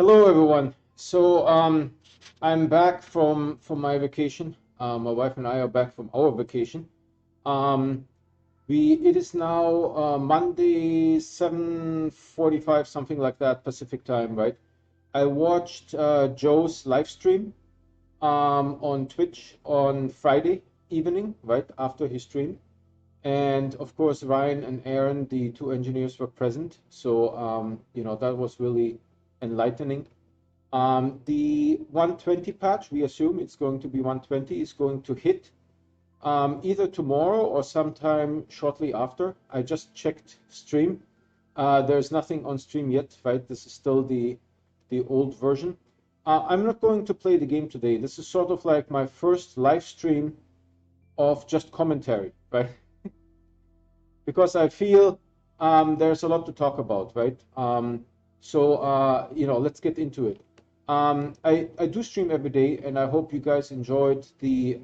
Hello, everyone. I'm back from my vacation. My wife and I are back from our vacation. Um, it is now Monday, 7:45, something like that, Pacific time, right? I watched Joe's live stream on Twitch on Friday evening, right after his stream, and of course Ryan and Aaron, the two engineers, were present. That was really enlightening. The 120 patch, we assume it's going to be 120, is going to hit either tomorrow or sometime shortly after. I just checked stream. There's nothing on stream yet, right? This is still the old version. I'm not going to play the game today. This is sort of like my first live stream of just commentary, right? Because I feel there's a lot to talk about, right? Let's get into it. I do stream every day, and I hope you guys enjoyed the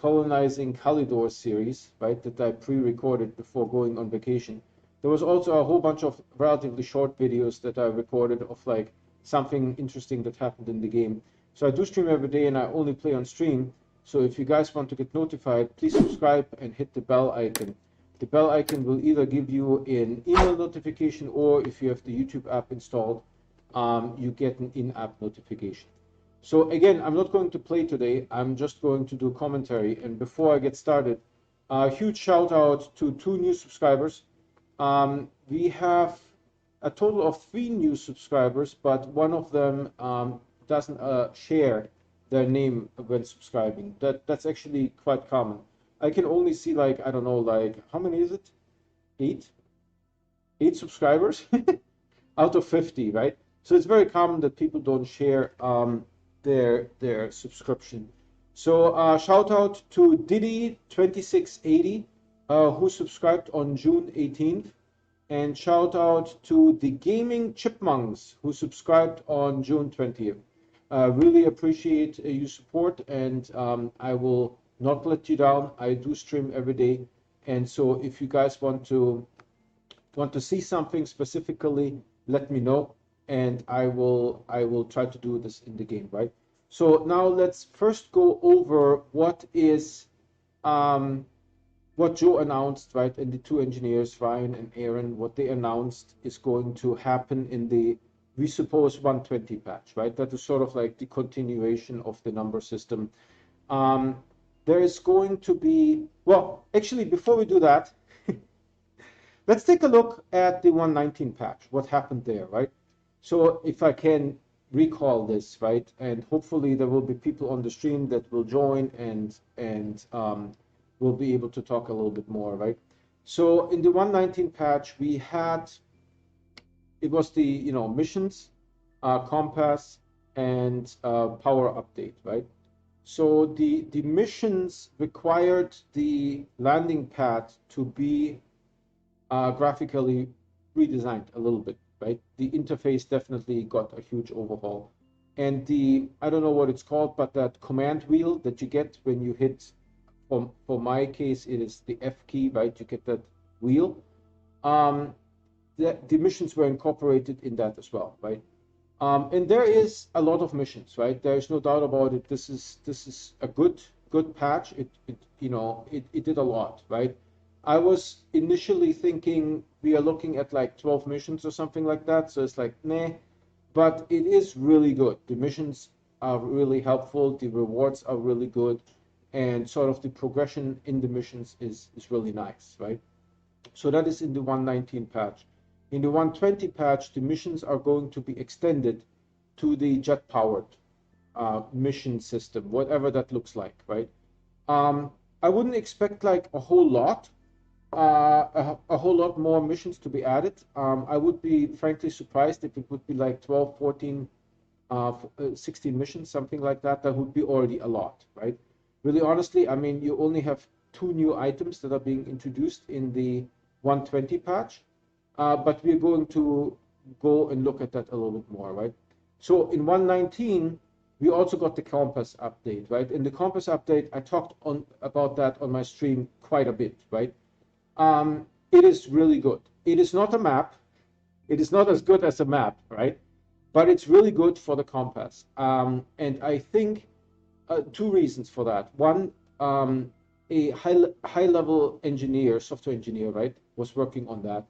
Colonizing Kalidor series, right, that I pre-recorded before going on vacation. There was also a whole bunch of relatively short videos that I recorded of like something interesting that happened in the game. So I do stream every day, and I only play on stream. So if you guys want to get notified, please subscribe and hit the bell icon. The bell icon will either give you an email notification, or if you have the YouTube app installed, you get an in-app notification. So again, I'm not going to play today. I'm just going to do commentary. And before I get started, a huge shout out to two new subscribers. We have a total of 3 new subscribers, but one of them doesn't share their name when subscribing. That's actually quite common. I can only see, like, I don't know, like, how many is it? Eight? 8 subscribers out of 50, right? So it's very common that people don't share their subscription. So shout out to Diddy2680, who subscribed on June 18th, and shout out to the Gaming Chipmunks, who subscribed on June 20th. Really appreciate your support, and I will not let you down. I do stream every day, and so if you guys want to see something specifically, let me know, and I will try to do this in the game, right? So now let's first go over um, what Joe announced, right, and the two engineers, Ryan and Aaron, what they announced is going to happen in the, we suppose, 120 patch, right? That is sort of like the continuation of the number system. Um, there is going to be, well, actually, before we do that, let's take a look at the 119 patch, what happened there, right? So if I can recall this, right, and hopefully there will be people on the stream that will join and we'll be able to talk a little bit more, right? So in the 119 patch, it was the, missions, compass, and power update, right? So the missions required the landing pad to be graphically redesigned a little bit, right? The interface definitely got a huge overhaul. And I don't know what it's called, but that command wheel that you get when you hit, for my case, it is the F key, right? You get that wheel. Um, the missions were incorporated in that as well, right? And there is a lot of missions, right? There is no doubt about it. This is a good patch. It did a lot, right? I was initially thinking we are looking at like 12 missions or something like that. So it's like, nah, but it is really good. The missions are really helpful. The rewards are really good. And sort of the progression in the missions is really nice, right? So that is in the 119 patch. In the 120 patch, the missions are going to be extended to the jet-powered mission system, whatever that looks like, right? I wouldn't expect like a whole lot more missions to be added. I would be frankly surprised if it would be like 12, 14, 16 missions, something like that. That would be already a lot, right? Really honestly, I mean, you only have 2 new items that are being introduced in the 120 patch, but we're going to go and look at that a little bit more, right? So in 119, we also got the compass update, right? In the compass update, I talked about that on my stream quite a bit, right? It is really good. It is not a map. It is not as good as a map, right? but it's really good for the compass. And I think two reasons for that. One, a high level engineer, software engineer, right, was working on that,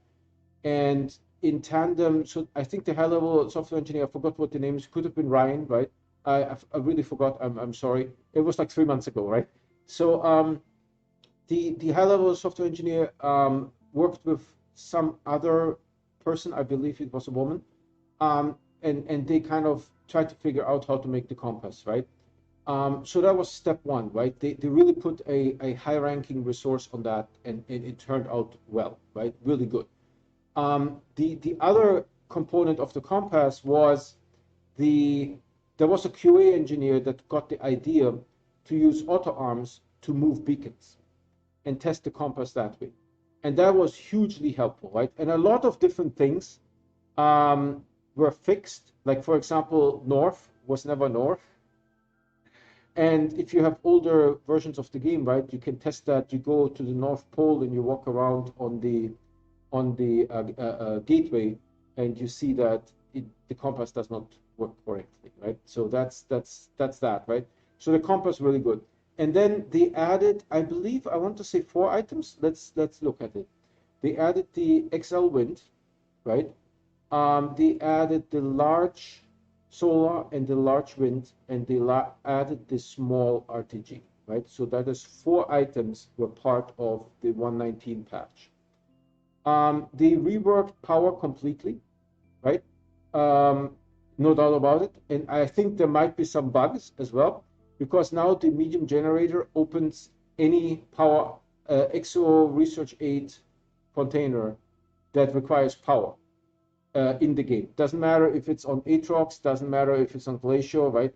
and in tandem. So I think the high level software engineer, I forgot what the name is. Could have been Ryan, right? I really forgot. I'm sorry. It was like 3 months ago, right? So the high level software engineer worked with some other person. I believe it was a woman, and they kind of tried to figure out how to make the compass, right? So that was step one, right? They really put a high-ranking resource on that, and it turned out well, right? Really good. The other component of the compass was the there was a QA engineer that got the idea to use auto arms to move beacons and test the compass that way, and that was hugely helpful, right? And a lot of different things were fixed. Like for example, north was never north. And if you have older versions of the game, right, you can test that. You go to the North Pole and you walk around on the gateway, and you see that the compass does not work correctly, right? So that's that, right? So the compass really good. And then they added, I believe, I want to say 4 items. Let's look at it. They added the XL wind, right? They added the large solar and the large wind, and they added the small RTG, right? So that is 4 items were part of the 119 patch. They reworked power completely, right? No doubt about it. And I think there might be some bugs as well, because now the medium generator opens any power XO Research 8 container that requires power in the game. Doesn't matter if it's on Aatrox, doesn't matter if it's on Glacier, right?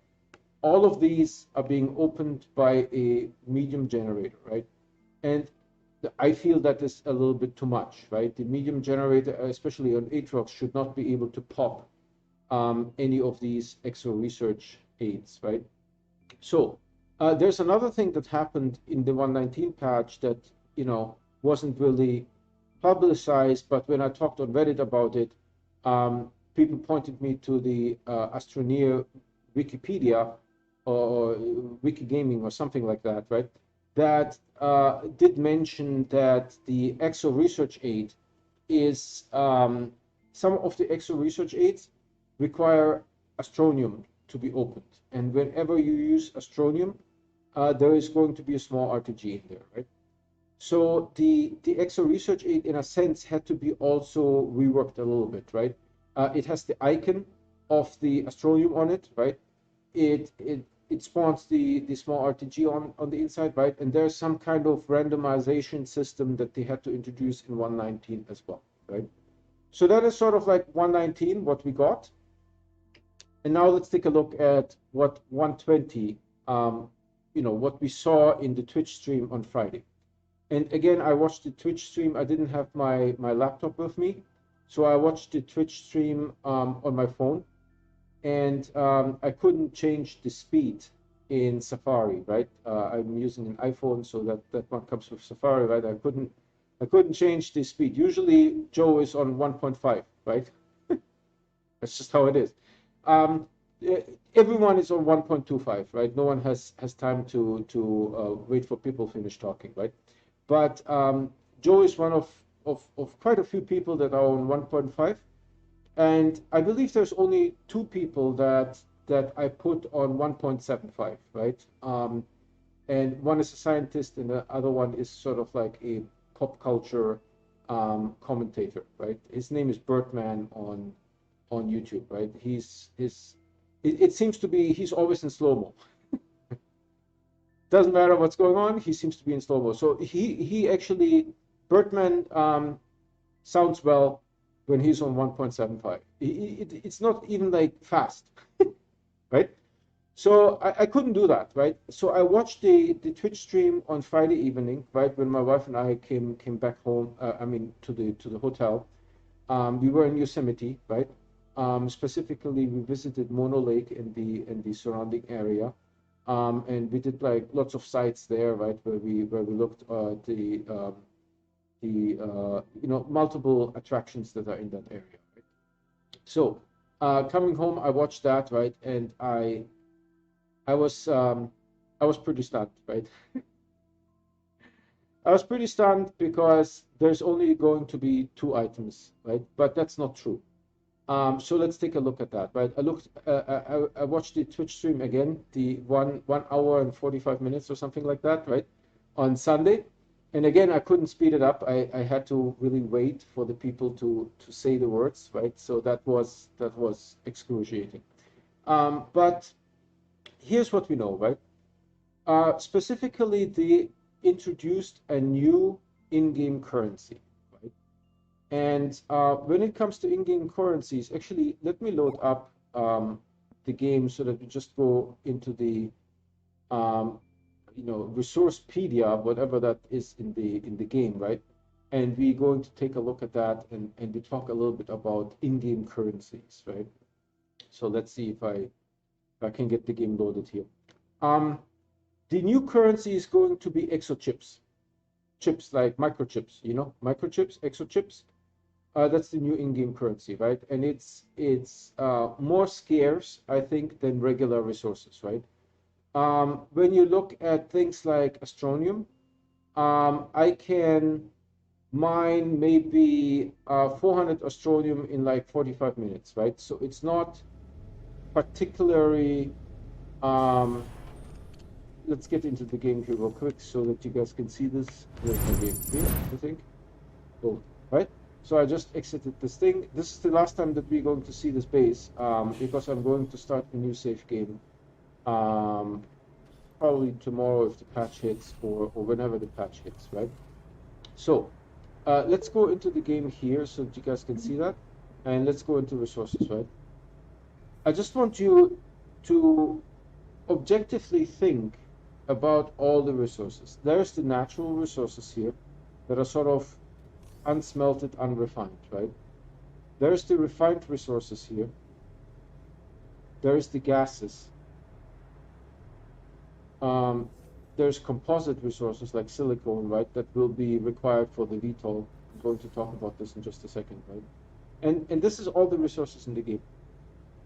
All of these are being opened by a medium generator, right? And I feel that is a little bit too much, right? The medium generator, especially on Aatrox, should not be able to pop any of these extra research aids, right? So there's another thing that happened in the 119 patch that, wasn't really publicized, but when I talked on Reddit about it, people pointed me to the Astroneer Wikipedia or Wikigaming or something like that, right? That did mention that the EXO research aid is some of the EXO research aids require Astronium to be opened. And whenever you use Astronium, there is going to be a small RTG in there, right? So the EXO research aid, in a sense, had to be also reworked a little bit, right? It has the icon of the Astronium on it, right? It spawns the small RTG on the inside, right? And there's some kind of randomization system that they had to introduce in 119 as well, right? So that is sort of like 119, what we got. And now let's take a look at what 120, what we saw in the Twitch stream on Friday. And again, I watched the Twitch stream. I didn't have my laptop with me, so I watched the Twitch stream on my phone, and I couldn't change the speed in Safari, right? I'm using an iPhone, so that one comes with Safari, right? I couldn't change the speed. Usually, Joe is on 1.5, right? That's just how it is. Um, Everyone is on 1.25, right? No one has time to wait for people to finish talking, right? But Joe is one of quite a few people that are on 1.5, and I believe there's only two people that I put on 1.75, right? And one is a scientist, and the other one is sort of like a pop culture commentator, right? His name is Birdman on YouTube, right? It seems to be he's always in slow-mo. Doesn't matter what's going on, he seems to be in slow-mo. So he actually, Birdman sounds well when he's on 1.75. It's not even like fast, right? So I couldn't do that, right? So I watched the Twitch stream on Friday evening, right, when my wife and I came back home. To the hotel. We were in Yosemite, right? Specifically, we visited Mono Lake and the surrounding area, and we did like lots of sites there, right, where we looked at the multiple attractions that are in that area. Right? So Coming home, I watched that, right, and I was um, I was pretty stunned, right? I was pretty stunned because there's only going to be two items, right? But that's not true. So let's take a look at that, right? I watched the Twitch stream again, the 1 hour and 45 minutes or something like that, right, on Sunday. And again, I couldn't speed it up. I had to really wait for the people to say the words, right? So that was excruciating. But here's what we know, right? Specifically, they introduced a new in-game currency, right? And when it comes to in-game currencies, actually, let me load up the game so that we just go into the um, Resourcepedia, whatever that is in the game, right? And we're going to take a look at that and we talk a little bit about in-game currencies, right? So let's see if I can get the game loaded here. Um, the new currency is going to be exochips, chips like microchips, microchips, exochips. That's the new in-game currency, right? And it's more scarce, I think, than regular resources, right? When you look at things like Astronium, I can mine maybe 400 Astronium in like 45 minutes, right? So it's not particularly. Let's get into the game here real quick so that you guys can see this. Where's my game? Here, I think. Oh, right? So I just exited this thing. This is the last time that we're going to see this base, because I'm going to start a new safe game. Um, Probably tomorrow if the patch hits or whenever the patch hits, right? So let's go into the game here so that you guys can see that. And let's go into resources, right? I just want you to objectively think about all the resources. There's the natural resources here that are sort of unsmelted, unrefined, right? There's the refined resources here. There's the gases. Um, there's composite resources like silicone, right, that will be required for the VTOL. I'm going to talk about this in just a second, right? And this is all the resources in the game.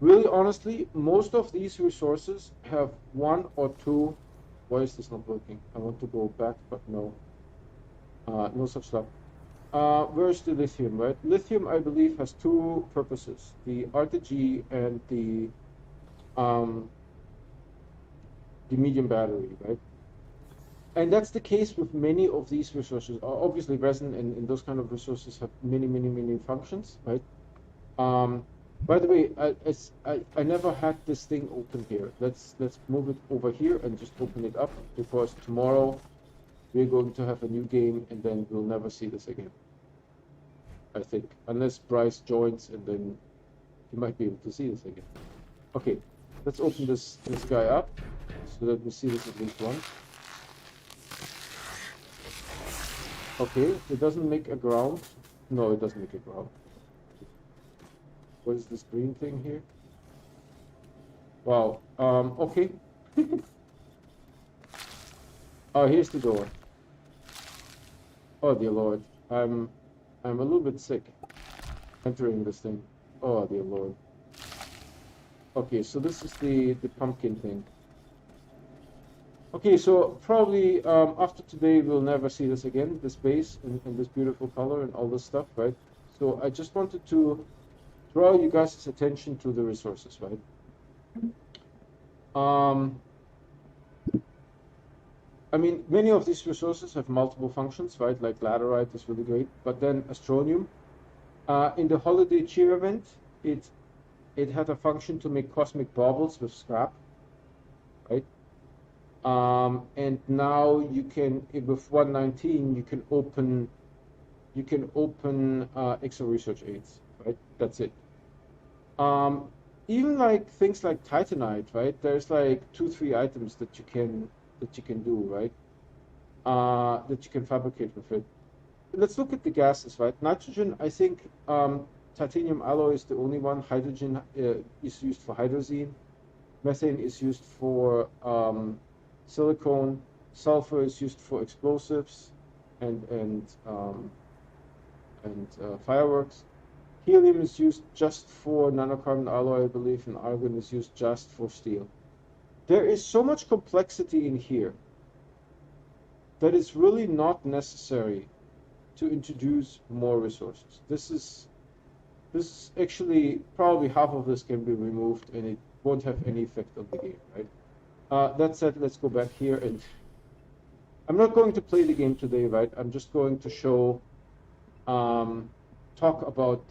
Really, honestly, most of these resources have one or two. Why is this not working? I want to go back, but no. No such luck. Where's the lithium, right? Lithium, I believe, has two purposes: the RTG and um, the medium battery, right? And that's the case with many of these resources. Obviously, resin and those kind of resources have many, many, many functions, right? Um, by the way, I never had this thing open here. Let's move it over here and just open it up because tomorrow we're going to have a new game and then we'll never see this again. I think, unless Bryce joins and then you might be able to see this again. Okay, let's open this guy up so that we see this at least once. Okay, it doesn't make a ground. No, it doesn't make a ground. What is this green thing here? Wow. Okay. Oh, here's the door. Oh dear Lord, I'm a little bit sick entering this thing. Oh dear Lord. Okay, so this is the pumpkin thing. Okay, so probably after today we'll never see this again, this base and this beautiful color and all this stuff, right? So I just wanted to draw you guys' attention to the resources, right? I mean, many of these resources have multiple functions, right? Like laterite is really great, but then Astronium. In the Holiday Cheer event, it had a function to make cosmic baubles with scrap, right? And now you can, with 119, you can open Exo research aids, right? That's it. Even like things like Titanite, right? There's like 2, 3 items that you can do, right? That you can fabricate with it. Let's look at the gases, right? Nitrogen, I think titanium alloy is the only one. Hydrogen is used for hydrazine. Methane is used for silicone. Sulfur is used for explosives and fireworks. Helium is used just for nanocarbon alloy, I believe, and argon is used just for steel. There is so much complexity in here that it's really not necessary to introduce more resources. This actually probably half of this can be removed and it won't have any effect on the game, right? That said, let's go back here, and I'm not going to play the game today, right? I'm just going to show, talk about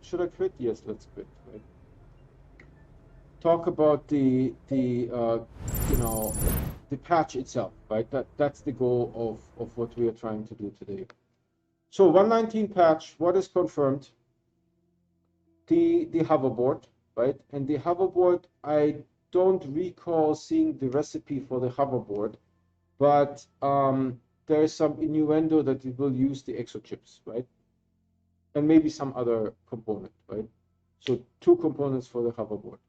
should I quit? Yes, let's quit, right? Talk about you know, the patch itself, right? That's the goal of what we are trying to do today. So 119 patch, what is confirmed? The hoverboard, right? And the hoverboard, I don't recall seeing the recipe for the hoverboard, but there is some innuendo that it will use the exochips, right? And maybe some other component, right? So two components for the hoverboard.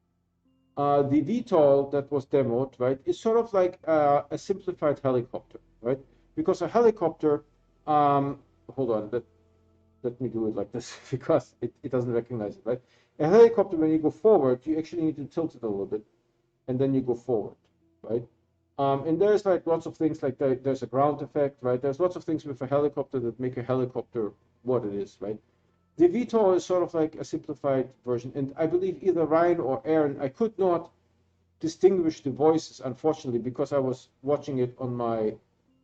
The VTOL that was demoed, right, is sort of like a simplified helicopter, right? Because a helicopter, hold on, let me do it like this because it doesn't recognize it, right? A helicopter, when you go forward, you actually need to tilt it a little bit, and then you go forward, right? And there's like lots of things like that. There's a ground effect, right? There's lots of things with a helicopter that make a helicopter what it is, right? The VTOL is sort of like a simplified version, and I believe either Ryan or Aaron, I could not distinguish the voices, unfortunately, because I was watching it on my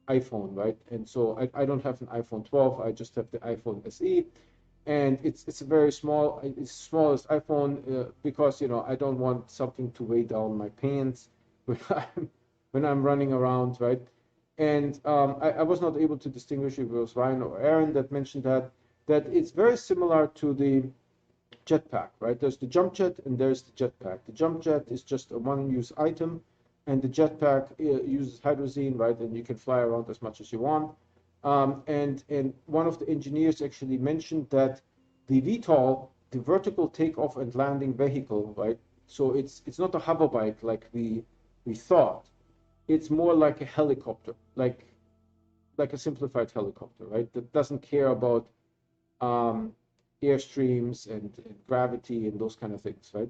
iPhone, right? And so I don't have an iPhone 12, I just have the iPhone SE, and it's a very small, it's smallest iPhone because, you know, I don't want something to weigh down my pants when I'm running around, right? And I was not able to distinguish if it was Ryan or Aaron that mentioned that it's very similar to the jetpack, right? There's the jump jet and there's the jetpack. The jump jet is just a one-use item, and the jetpack uses hydrazine, right? And you can fly around as much as you want. And one of the engineers actually mentioned that the VTOL, the vertical takeoff and landing vehicle, right? So it's not a hover bike like we thought. It's more like a helicopter, like a simplified helicopter, right? That doesn't care about um, airstreams and gravity and those kind of things, right?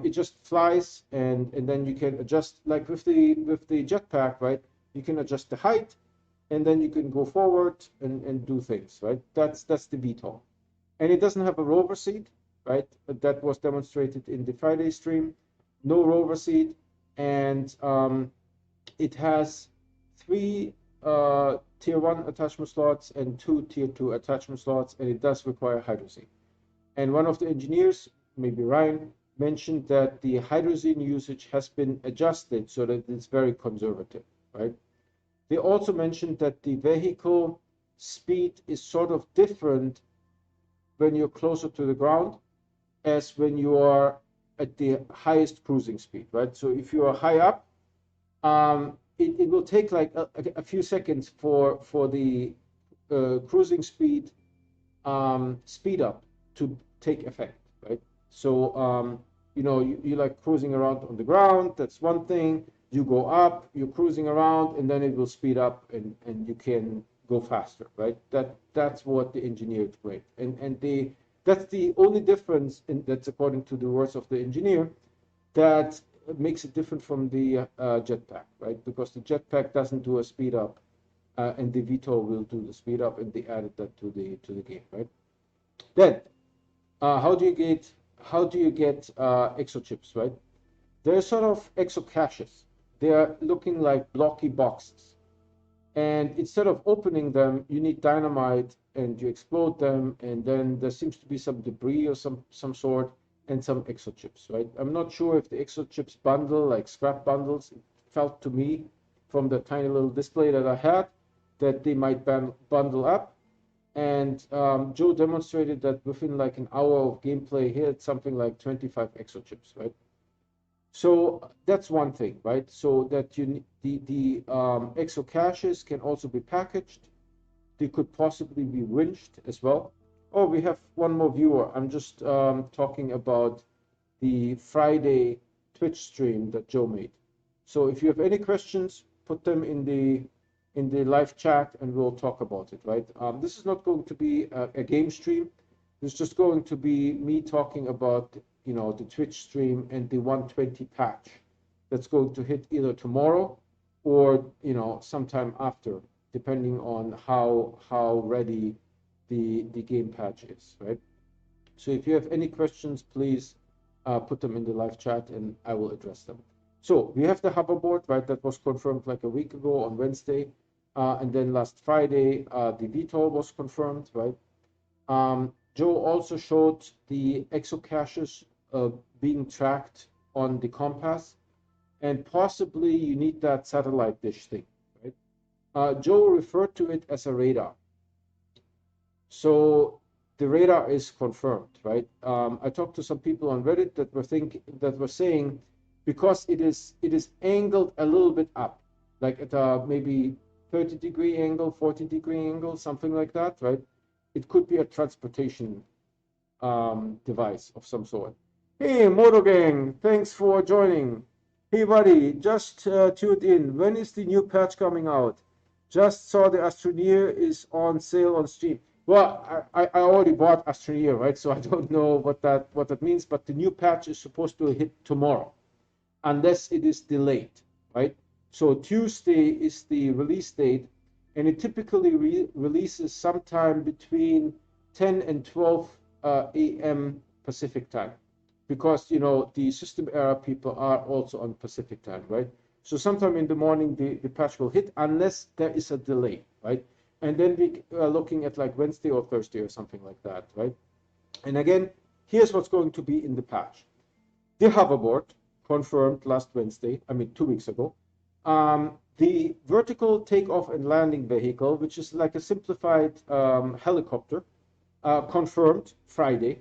It just flies, and then you can adjust, like with the jetpack, right? You can adjust the height, and then you can go forward and do things, right? That's the VTOL, and it doesn't have a rover seat, right? That was demonstrated in the Friday stream. No rover seat, and it has three tier 1 attachment slots and two tier 2 attachment slots, and it does require hydrazine. And one of the engineers, maybe Ryan, mentioned that the hydrazine usage has been adjusted so that it's very conservative, right? They also mentioned that the vehicle speed is sort of different when you're closer to the ground as when you are at the highest cruising speed, right? So if you are high up, it will take like a few seconds for the cruising speed speed up to take effect, right? So you know, you like cruising around on the ground, that's one thing. You go up, you're cruising around, and then it will speed up, and you can go faster, right? That's what the engineer explained, and that's the only difference, that's according to the words of the engineer, that makes it different from the jetpack, right? Because the jetpack doesn't do a speed up, and the VTOL will do the speed up, and they added that to the game, right? Then, how do you get exochips, right? They're sort of exocaches. They are looking like blocky boxes, and instead of opening them, you need dynamite, and you explode them, and then there seems to be some debris or some sort, and some exochips, right? I'm not sure if the exochips bundle like scrap bundles. It felt to me from the tiny little display that I had that they might bundle up. And Joe demonstrated that within like an hour of gameplay, he had something like 25 exochips, right? So that's one thing, right? So that the exocaches can also be packaged. They could possibly be winched as well. Oh, we have one more viewer. I'm just talking about the Friday Twitch stream that Joe made. So if you have any questions, put them in the in the live chat and we'll talk about it, right? This is not going to be a game stream. This is just going to be me talking about, the Twitch stream and the 120 patch that's going to hit either tomorrow or, sometime after, depending on how ready the game patch is, right? So if you have any questions, please put them in the live chat and I will address them. So we have the hoverboard, right? That was confirmed like a week ago on Wednesday. And then last Friday, the VTOL was confirmed, right? Joe also showed the exocaches being tracked on the compass, and possibly you need that satellite dish thing, right? Joe referred to it as a radar. So the radar is confirmed, right? I talked to some people on Reddit that were saying because it is angled a little bit up, like at a maybe 30-degree angle, 40-degree angle, something like that, right? It could be a transportation device of some sort. Hey, Moto Gang, thanks for joining. Hey, buddy, just tuned in. When is the new patch coming out? Just saw the Astroneer is on sale on Steam. Well, I already bought Astroneer, right? So I don't know what that means, but the new patch is supposed to hit tomorrow, unless it is delayed, right? So Tuesday is the release date, and it typically releases sometime between 10 and 12 a.m. Pacific time, because the system era people are also on Pacific time, right? So sometime in the morning the patch will hit, unless there is a delay, right? And then we are looking at like Wednesday or Thursday or something like that, right? And again, here's what's going to be in the patch. The hoverboard, confirmed last Wednesday, 2 weeks ago. The vertical takeoff and landing vehicle, which is like a simplified helicopter, confirmed Friday.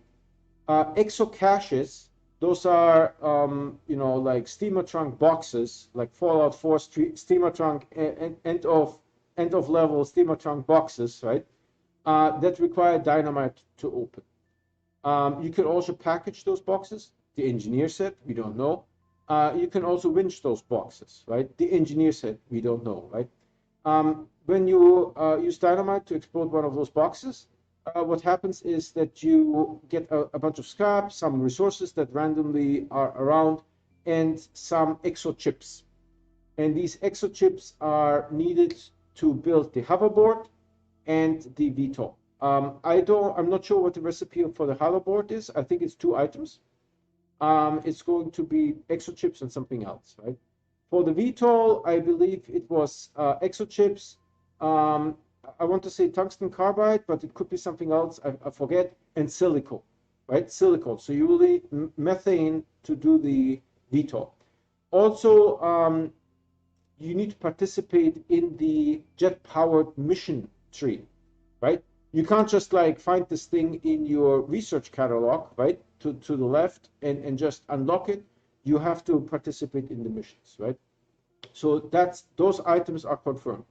Exocaches, those are, like steamer trunk boxes, like Fallout 4 steamer trunk, end of level steamer trunk boxes, right? That require dynamite to open. You can also package those boxes. The engineer said, we don't know. You can also winch those boxes, right? The engineer said, we don't know, right? When you use dynamite to explode one of those boxes, what happens is that you get a bunch of scrap, some resources that randomly are around, and some exochips. And these exochips are needed to build the hoverboard and the VTOL. I'm not sure what the recipe for the hoverboard is. I think it's 2 items. It's going to be exochips and something else, right? For the VTOL, I believe it was exochips. I want to say tungsten carbide, but it could be something else. I forget. And silicon, right? Silicon. So you will need methane to do the VTOL. Also, you need to participate in the jet-powered mission tree, right? You can't just like find this thing in your research catalog, right, to the left and just unlock it. You have to participate in the missions, right? So those items are confirmed.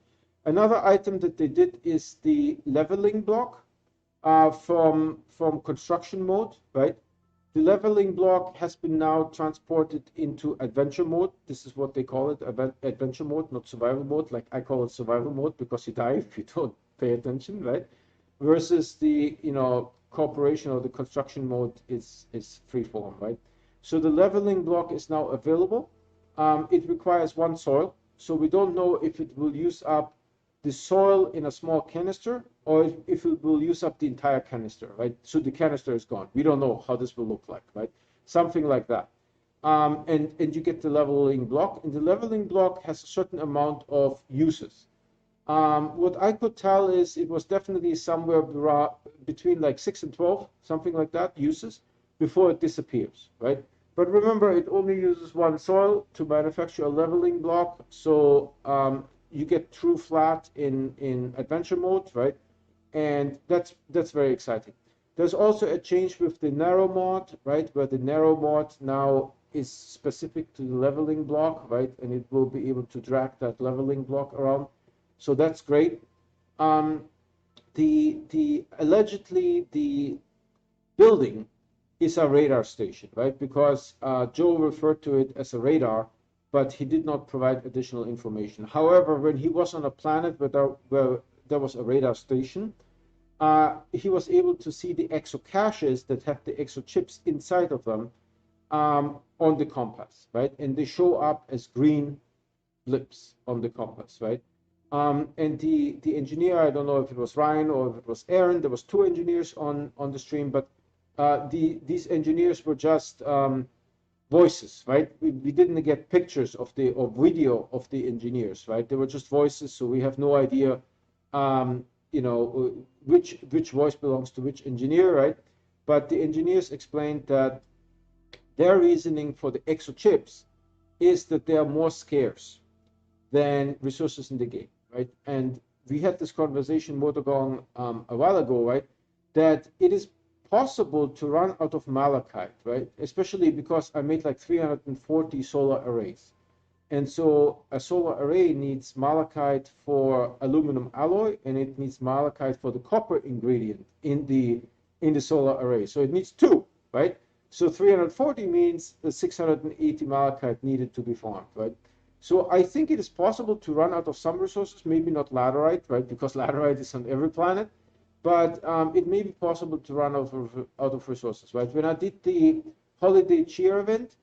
Another item that they did is the leveling block from construction mode, right? The leveling block has been now transported into adventure mode. This is what they call it, adventure mode, not survival mode. Like I call it survival mode because you die if you don't pay attention, right? Versus the corporation or the construction mode is freeform, right? So the leveling block is now available. It requires 1 soil, so we don't know if it will use up the soil in a small canister or if it will use up the entire canister, right? So the canister is gone. We don't know how this will look like, right? Something like that. And you get the leveling block, and the leveling block has a certain amount of uses. What I could tell is it was definitely somewhere between like 6 and 12, something like that, uses before it disappears, right? But remember, it only uses 1 soil to manufacture a leveling block, so you get true flat in adventure mode, right? And that's very exciting. There's also a change with the narrow mod, right? Where the narrow mod now is specific to the leveling block, right? And it will be able to drag that leveling block around. So that's great. Allegedly the building is a radar station, right? Because Joe referred to it as a radar, but he did not provide additional information. However, when he was on a planet where there was a radar station, he was able to see the exocaches that have the exochips inside of them on the compass, right? And they show up as green blips on the compass, right? And the engineer, I don't know if it was Ryan or if it was Aaron, there was two engineers on the stream, but these engineers were just voices, right? We didn't get pictures of the or video of the engineers, right? They were just voices, so we have no idea, which voice belongs to which engineer, right? But the engineers explained that their reasoning for the exochips is that they are more scarce than resources in the game, right? And we had this conversation, Motogong, a while ago, right? That it is possible to run out of malachite, right? Especially because I made like 340 solar arrays. And so a solar array needs malachite for aluminum alloy, and it needs malachite for the copper ingredient in the solar array. So it needs two, right? So 340 means the 680 malachite needed to be formed, right? So I think it is possible to run out of some resources, maybe not laterite, right? Because laterite is on every planet, but it may be possible to run out of resources, right? When I did the holiday cheer event,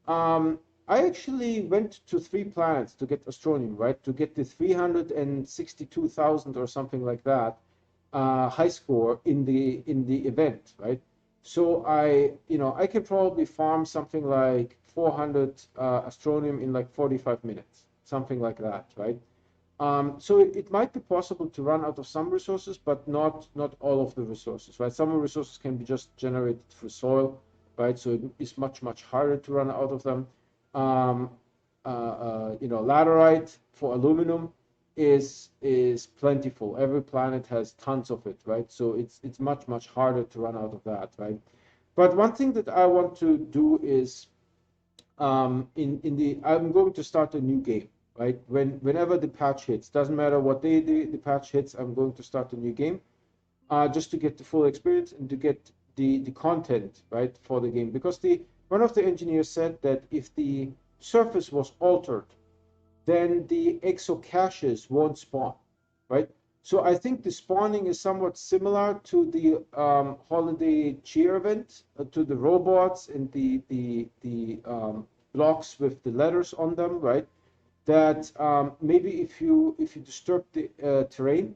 I actually went to 3 planets to get Astroneer, right? To get the 362,000 or something like that high score in the event, right? So I can probably farm something like 400 Astroneer in like 45 minutes, something like that, right? So it might be possible to run out of some resources, but not all of the resources, right? Some resources can be just generated through soil, right? So it is much harder to run out of them. Laterite for aluminum is plentiful. Every planet has tons of it, right? So it's much harder to run out of that, right? But one thing that I want to do is I'm going to start a new game, right? Whenever the patch hits, doesn't matter what day the patch hits, I'm going to start a new game, just to get the full experience and to get the content, right, for the game. Because one of the engineers said that if the surface was altered, then the exocaches won't spawn, right? So I think the spawning is somewhat similar to the holiday cheer event, to the robots and the blocks with the letters on them, right? That maybe if you disturb the terrain,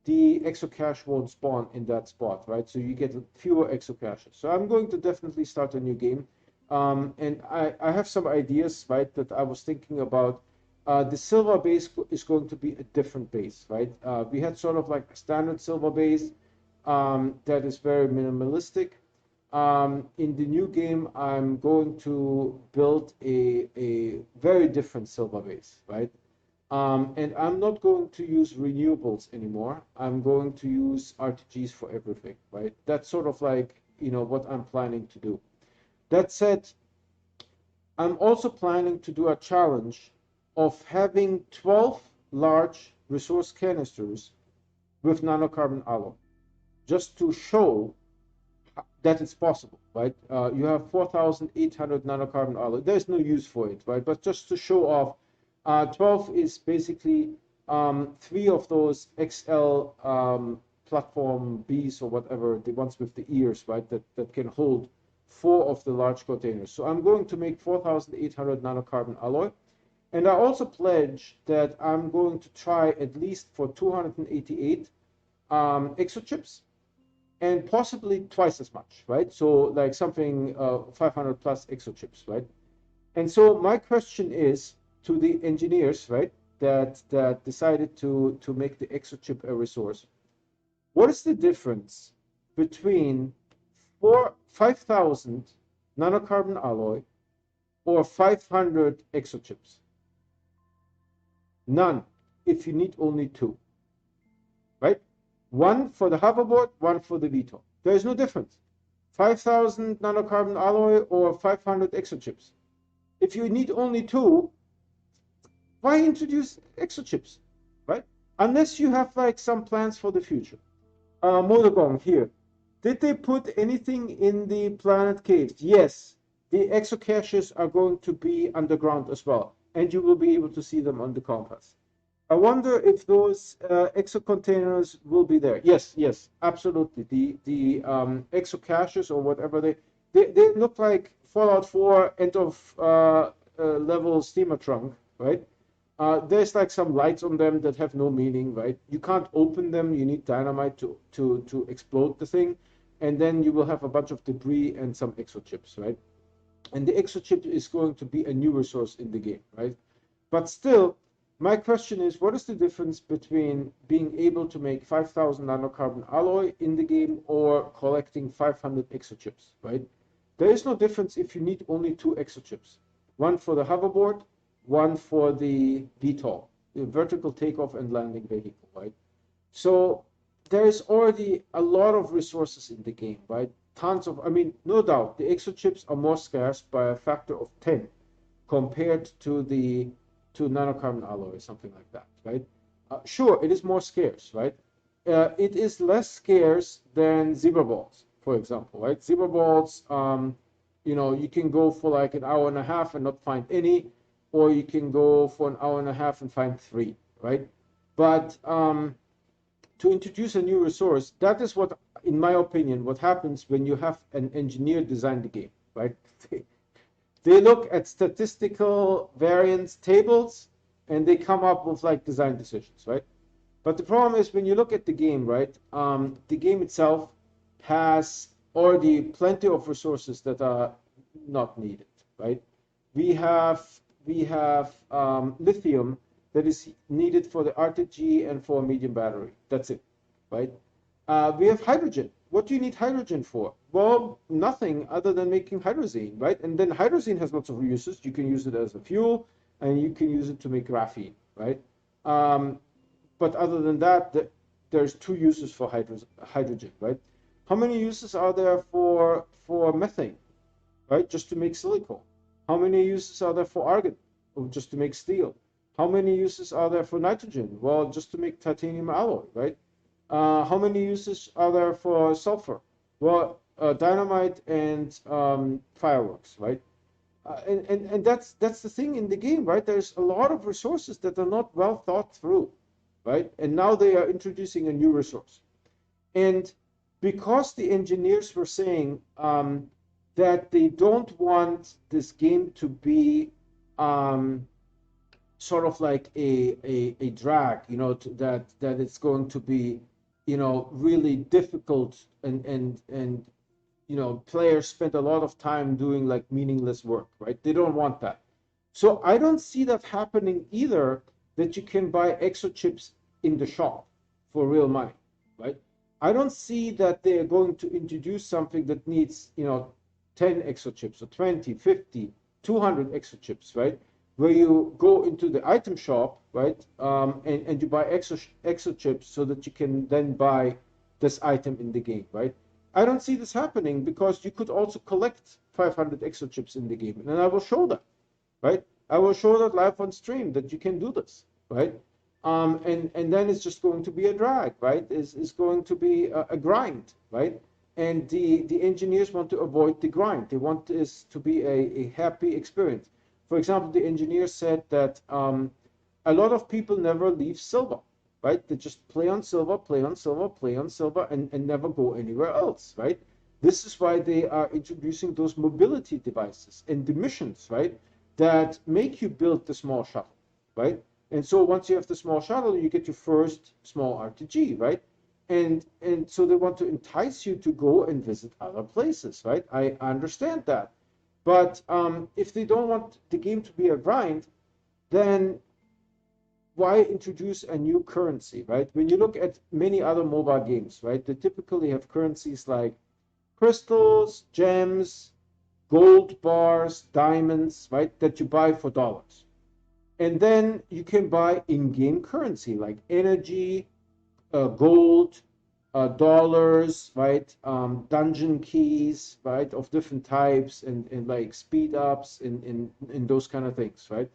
the exocache won't spawn in that spot, right? So you get fewer exocaches. So I'm going to definitely start a new game. And I have some ideas, right, that I was thinking about. The silver base is going to be a different base, right? We had sort of like a standard silver base that is very minimalistic. In the new game, I'm going to build a very different silver base, right? And I'm not going to use renewables anymore. I'm going to use RTGs for everything, right? That's sort of like, what I'm planning to do. That said, I'm also planning to do a challenge of having 12 large resource canisters with nanocarbon alloy, just to show that it's possible, right? You have 4,800 nanocarbon alloy. There's no use for it, right? But just to show off, 12 is basically 3 of those XL platform Bs or whatever, the ones with the ears, right, that can hold 4 of the large containers. So I'm going to make 4,800 nanocarbon alloy. And I also pledge that I'm going to try at least for 288 exochips, and possibly twice as much, right? So like something 500 plus exochips, right? And so my question is to the engineers, right, that decided to make the exochip a resource. What is the difference between 5,000 nanocarbon alloy or 500 exochips? None, if you need only 2, right? 1 for the hoverboard, 1 for the VTOL. There is no difference. 5,000 nanocarbon alloy or 500 exochips. If you need only 2, why introduce exochips, right? Unless you have like some plans for the future. Motogong here. Did they put anything in the planet caves? Yes. The exocaches are going to be underground as well. and you will be able to see them on the compass. I wonder if those exo containers will be there. Yes, yes, absolutely. The exo caches or whatever they look like Fallout 4 end of level steamer trunk, right? There's like some lights on them that have no meaning, right? You can't open them. You need dynamite to explode the thing, and then you will have a bunch of debris and some exochips, right? And the exochip is going to be a new resource in the game, right? But still, my question is, what is the difference between being able to make 5,000 nanocarbon alloy in the game or collecting 500 exochips, right? There is no difference if you need only two exochips, one for the hoverboard, one for the VTOL, the vertical takeoff and landing vehicle, right? So there's already a lot of resources in the game, right? Tons of, I mean, no doubt, the exochips are more scarce by a factor of 10 compared to the to nanocarbon alloy or something like that, right? Sure, it is more scarce, right? It is less scarce than zebra balls, for example, right? Zebra balls, you can go for like an hour and a half and not find any, or you can go for an hour and a half and find three, right? But to introduce a new resource, that is what, in my opinion, what happens when you have an engineer design the game, right? They look at statistical variance tables and they come up with like design decisions, right? But the problem is when you look at the game, right? The game itself has already plenty of resources that are not needed, right? We have lithium that is needed for the RTG and for a medium battery. That's it, right? We have hydrogen. What do you need hydrogen for? Well, nothing other than making hydrazine, right? And then hydrazine has lots of uses. You can use it as a fuel, and you can use it to make graphene, right? But other than that, there's two uses for hydrogen, right? How many uses are there for methane, right? Just to make silicone. How many uses are there for argon, just to make steel? How many uses are there for nitrogen? Well, just to make titanium alloy, right? How many uses are there for sulfur? Well, dynamite and fireworks, right? And that's the thing in the game, right? There's a lot of resources that are not well thought through, right? And now they are introducing a new resource. And because the engineers were saying that they don't want this game to be sort of like a drag, that it's going to be, really difficult and players spend a lot of time doing like meaningless work, right? They don't want that. So I don't see that happening either, that you can buy exo chips in the shop for real money, right? I don't see that they're going to introduce something that needs, 10 exo chips or 20, 50, 200 exo chips, right? Where you go into the item shop, right? And you buy exo chips so that you can then buy this item in the game, right? I don't see this happening because you could also collect 500 exo chips in the game, and I will show that, right? I will show that live on stream that you can do this, right? And then it's just going to be a drag, right? It's going to be a grind, right? And the engineers want to avoid the grind. They want this to be a happy experience. For example, the engineer said that a lot of people never leave silver, right? They just play on silver, play on silver, play on silver, and never go anywhere else, right? This is why they are introducing those mobility devices and the missions, right? That make you build the small shuttle, right? And so once you have the small shuttle, you get your first small RTG, right? And so they want to entice you to go and visit other places, right? I understand that. But if they don't want the game to be a grind, then why introduce a new currency, right? When you look at many other mobile games, right, they typically have currencies like crystals, gems, gold bars, diamonds, right, that you buy for dollars. And then you can buy in-game currency like energy, gold, dollars, right, dungeon keys, right, of different types, and like speed ups and those kind of things, right?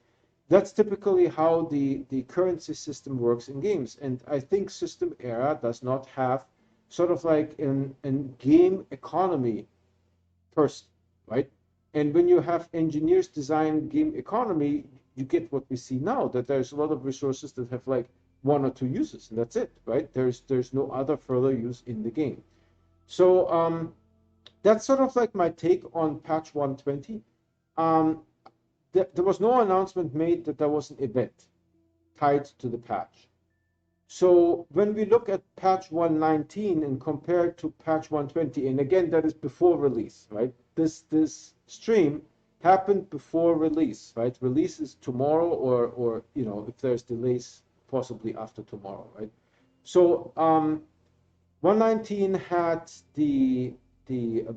That's typically how the currency system works in games. And I think System Era does not have sort of like an game economy person, right? And when you have engineers design game economy, you get what we see now, that there's a lot of resources that have like one or two uses, and that's it, right? There's no other further use in the game. So that's sort of like my take on patch 120. Um, there was no announcement made that there was an event tied to the patch. So when we look at patch 119 and compare it to patch 120, and again, that is before release, right? This stream happened before release, right? Release is tomorrow, or you know, if there's delays, possibly after tomorrow, right? So 119 had the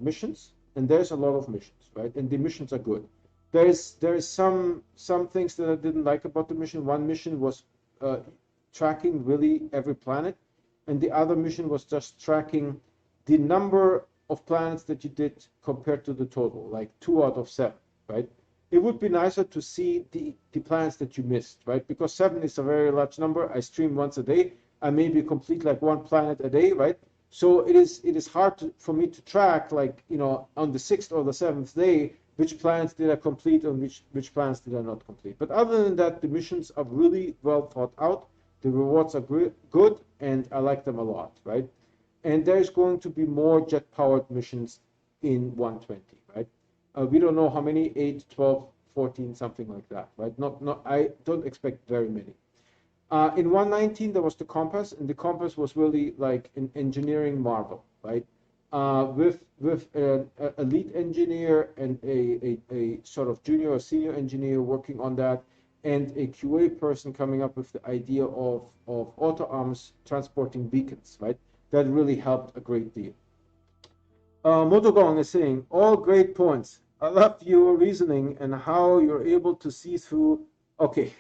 missions, and there's a lot of missions, right? And the missions are good. There's some things that I didn't like about the mission. One mission was tracking really every planet, and the other mission was just tracking the number of planets that you did compared to the total, like 2 out of 7, right? It would be nicer to see the planets that you missed, right? Because 7 is a very large number. I stream once a day. I maybe complete like 1 planet a day, right? So it is hard for me to track, like, you know, on the 6th or the 7th day, which planets did I complete and which planets did I not complete. But other than that, the missions are really well thought out. The rewards are good, and I like them a lot, right? And there's going to be more jet-powered missions in 120, right? We don't know how many, 8, 12, 14, something like that, right? I don't expect very many. In 119, there was the compass, and the compass was really like an engineering marvel, right? With a lead engineer and a sort of junior or senior engineer working on that, and a QA person coming up with the idea of auto arms transporting beacons, right? That really helped a great deal. Motogong is saying, all great points. I love your reasoning and how you're able to see through. Okay,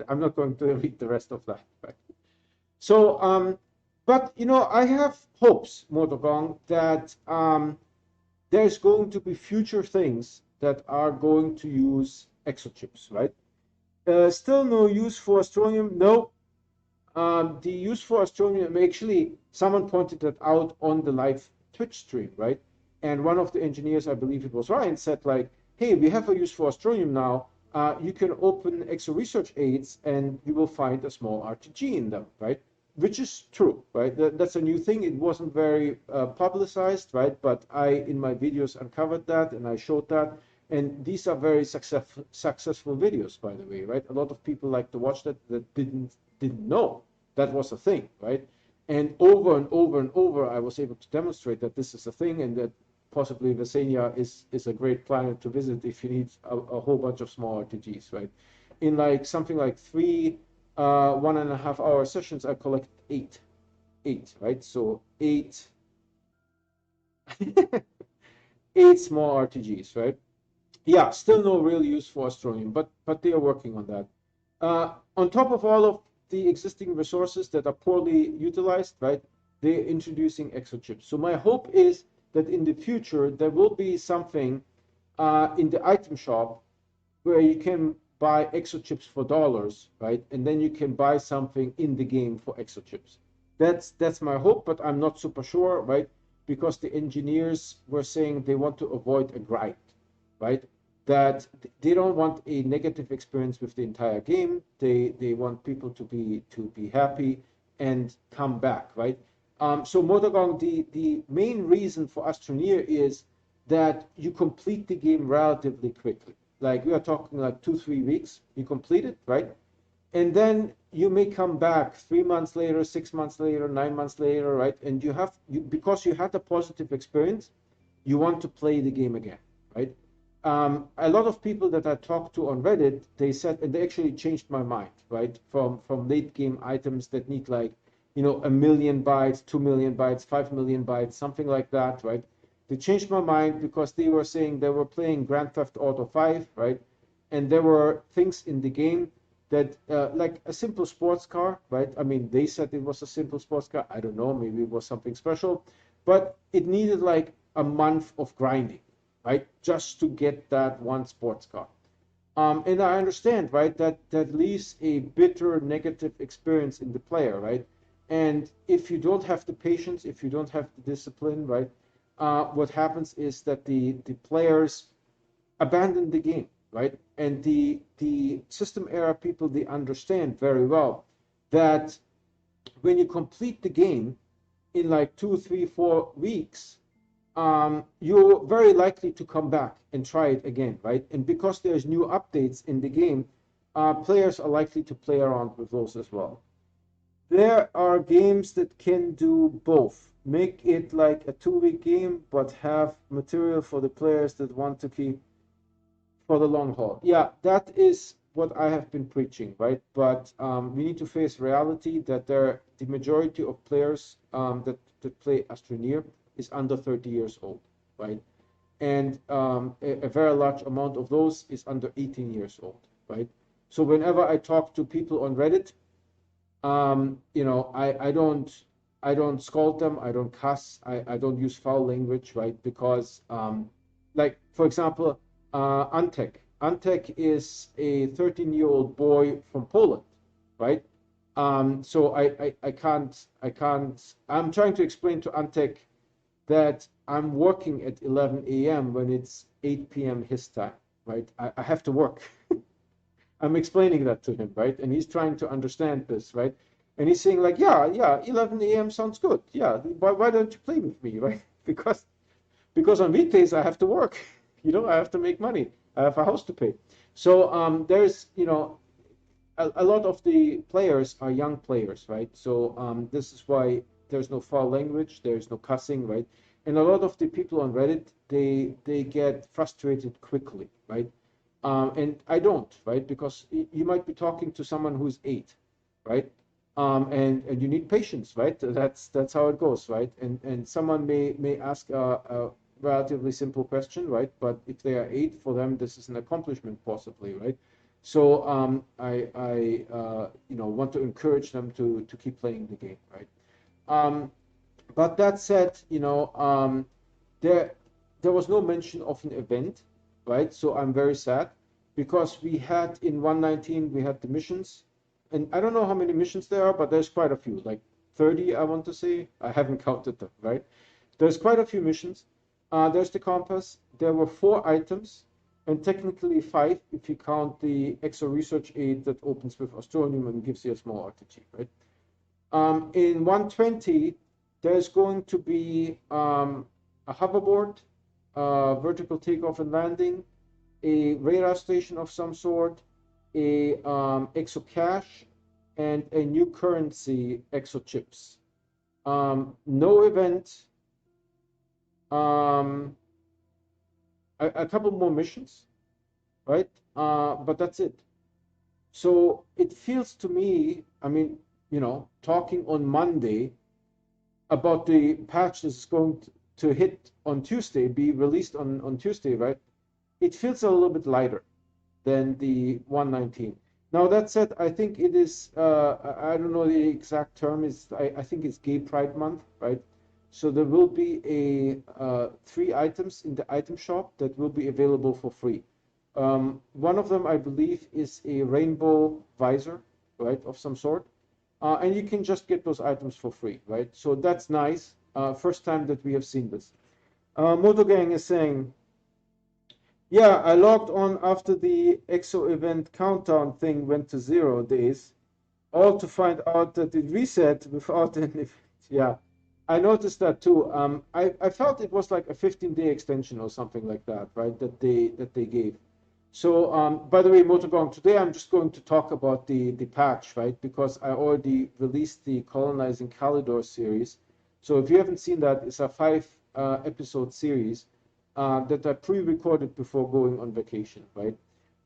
I'm not going to read the rest of that. Right? So, but you know, I have hopes, Motogong, that there's going to be future things that are going to use exochips, right? Still no use for Astroneer. No, the use for Astroneer, actually, someone pointed that out on the live Twitch stream, right? And one of the engineers, I believe it was Ryan, said like, hey, we have a use for Astroneer now. You can open Exo Research Aids and you will find a small RTG in them, right? Which is true, right? That's a new thing. It wasn't very publicized, right? But I, in my videos, uncovered that and I showed that. And these are very successful videos, by the way, right? A lot of people like to watch that didn't know that was a thing, right? And over, I was able to demonstrate that this is a thing, and that possibly Vesania is a great planet to visit if you need a whole bunch of small RTGs, right? In like something like 3 1.5 hour sessions, I collect eight, right? So eight, eight small RTGs, right? Yeah, still no real use for Astroneer, but they are working on that. On top of all of the existing resources that are poorly utilized, right? They're introducing exochips. So my hope is that in the future there will be something in the item shop where you can buy exochips for dollars, right? And then you can buy something in the game for exochips. That's my hope, but I'm not super sure, right? Because the engineers were saying they want to avoid a grind, right? That they don't want a negative experience with the entire game. They want people to be happy and come back, right? So Motogong, the main reason for Astroneer is that you complete the game relatively quickly. Like we are talking like 2-3 weeks, you complete it, right? And then you may come back 3 months later, 6 months later, 9 months later, right? And because you had a positive experience, you want to play the game again, right? A lot of people that I talked to on Reddit, they said, and they actually changed my mind, right? From late game items that need like, you know, 1 million bytes, 2 million bytes, 5 million bytes, something like that, right? They changed my mind because they were saying they were playing Grand Theft Auto 5, right? And there were things in the game that, like a simple sports car, right? I mean, they said it was a simple sports car. I don't know, maybe it was something special, but it needed like a month of grinding, right? Just to get that one sports car. And I understand, right, that leaves a bitter negative experience in the player, right? And if you don't have the patience, if you don't have the discipline, right, what happens is that the players abandon the game, right? And the system era people, they understand very well that when you complete the game in like 2, 3, 4 weeks, you're very likely to come back and try it again, right? And because there's new updates in the game, players are likely to play around with those as well. There are games that can do both. Make it like a 2 week game, but have material for the players that want to keep for the long haul. Yeah, that is what I have been preaching, right? But we need to face reality that the majority of players that play Astroneer is under 30 years old, right? And a very large amount of those is under 18 years old, right? So whenever I talk to people on Reddit, I don't scold them, I don't cuss, I don't use foul language, right? Because like for example, Antek is a 13-year-old boy from Poland, right? So I'm trying to explain to Antek that I'm working at 11 a.m. when it's 8 p.m. his time, right? I have to work. I'm explaining that to him, right? And he's trying to understand this, right? And he's saying like, yeah, 11 a.m. sounds good. Yeah, why don't you play with me, right? Because on weekdays I have to work, I have to make money. I have a house to pay. So there's, a lot of the players are young players, right? So this is why there's no foul language, there's no cussing, right? And a lot of the people on Reddit, they get frustrated quickly, right? And I don't, right? Because you might be talking to someone who's 8, right? And you need patience, right? That's how it goes, right? And someone may ask a relatively simple question, right? But if they are 8, for them this is an accomplishment possibly, right? So I want to encourage them to keep playing the game, right? Um, but that said, there there was no mention of an event, right? So I'm very sad because we had in 119 we had the missions, and I don't know how many missions there are, but there's quite a few, like 30, I want to say. I haven't counted them, right? There's quite a few missions. There's the compass. There were 4 items, and technically 5 if you count the Exo Research Aid that opens with Astroneer and gives you a small RTG, right? In 120, there's going to be a hoverboard, vertical takeoff and landing, a radar station of some sort, a exo cache, and a new currency, exo chips. No event. Um, a couple more missions, right? But that's it. So it feels to me, I mean, talking on Monday about the patch that's going to hit on Tuesday, be released on Tuesday, right? It feels a little bit lighter than the 119. Now that said, I think it is, I don't know the exact term, I think it's Gay Pride Month, right? So there will be 3 items in the item shop that will be available for free. One of them, I believe, is a rainbow visor, right, of some sort. And you can just get those items for free, right? So that's nice. First time that we have seen this. Motogang is saying, yeah, I logged on after the EXO event countdown thing went to 0 days, all to find out that it reset without an event. Yeah, I noticed that too. I felt it was like a 15-day extension or something like that, right? That they gave. So, by the way, Motogong, today I'm just going to talk about the patch, right? Because I already released the Colonizing Kalidor series. So if you haven't seen that, it's a 5 episode series that I pre-recorded before going on vacation, right?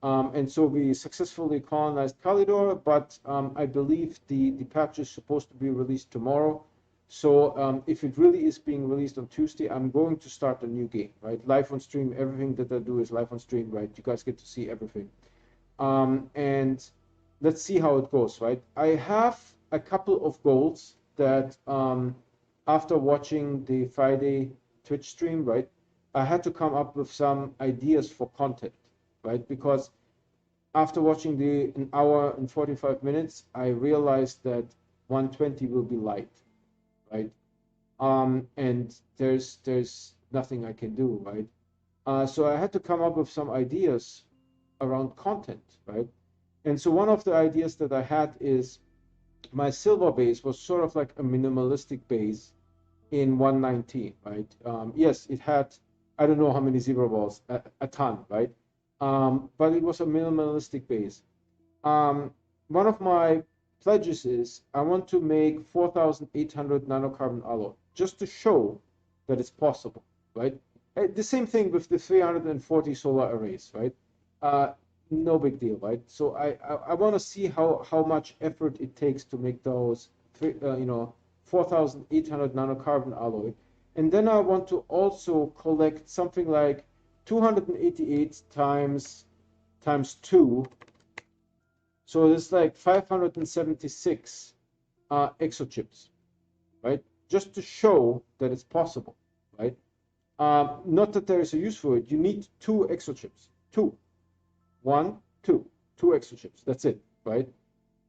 And so we successfully colonized Kalidor, but I believe the patch is supposed to be released tomorrow. So if it really is being released on Tuesday, I'm going to start a new game, right? Live on stream. Everything that I do is live on stream, right? You guys get to see everything. And let's see how it goes, right? I have a couple of goals that after watching the Friday Twitch stream, right, I had to come up with some ideas for content, right? Because after watching the 1 hour and 45 minutes, I realized that 120 will be light, right? And there's nothing I can do, right? So I had to come up with some ideas around content, right? And so one of the ideas that I had is my silver base was sort of like a minimalistic base in 119, right? Yes, it had, I don't know how many zero balls, a ton, right? But it was a minimalistic base. One of my pledges is I want to make 4,800 nanocarbon alloy just to show that it's possible, right? The same thing with the 340 solar arrays, right? Uh, no big deal, right? So I want to see how much effort it takes to make those, 4,800 nanocarbon alloy. And then I want to also collect something like 288 times 2, so it's like 576 exochips, right? Just to show that it's possible, right? Not that there is a use for it. You need 2 exochips. Two. One, two. 2 exochips. That's it, right?